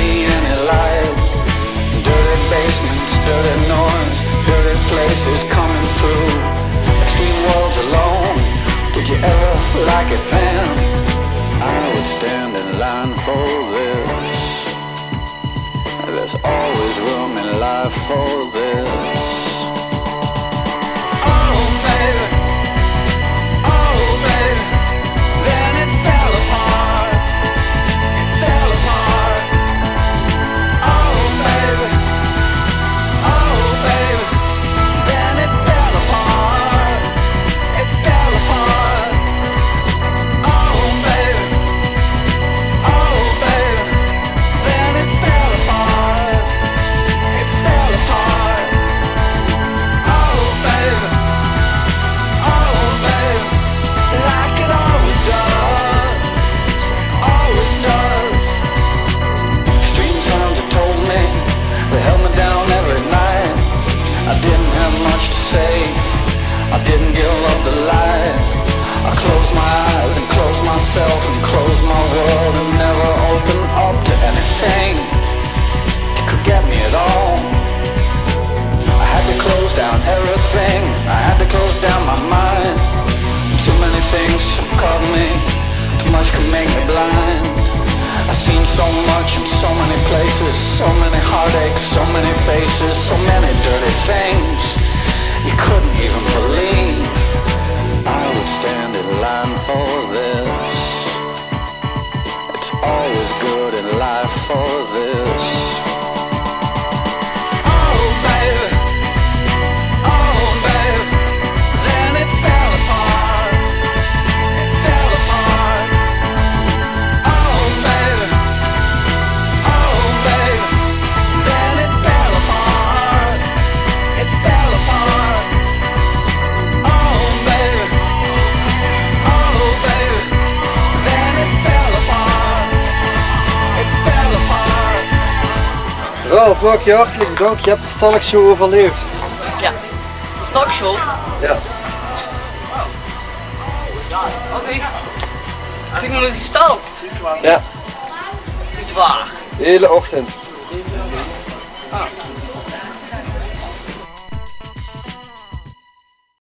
see any light. Dirty basements, dirty noise, dirty places coming through. Extreme worlds alone. Did you ever like it, Pam? I would stand in line for this. There's always room in life for this. Oh baby, oh baby, then it fell apart. It fell apart. Oh baby, then it fell apart. It fell apart. Oh baby, then it fell apart. It fell apart. Oh baby, like it always does, always does. Strange sounds have told me, they held me down every night. I didn't have much to say, I didn't give up the light. I closed my eyes and closed myself and closed my world and never opened up to anything that could get me at all. I had to close down everything, I had to close down my mind. Too many things have caught me, too much could make me blind. I've seen so much in so many places, so many heartaches, so many faces, so many dirty things you couldn't even believe. I would stand in line for this. It's always good in life for this. Oh baby, then it fell apart. It fell apart. Oh baby, then it fell apart. It fell apart. Oh baby, then it fell apart. It fell apart. Ralf, mag je hartelijk dank, je hebt de stalkshow overleefd. Ja, de stalkshow? Ja. Oké. Heb ik me nog gestalkt? Ja. Niet waar. De hele ochtend. Ah.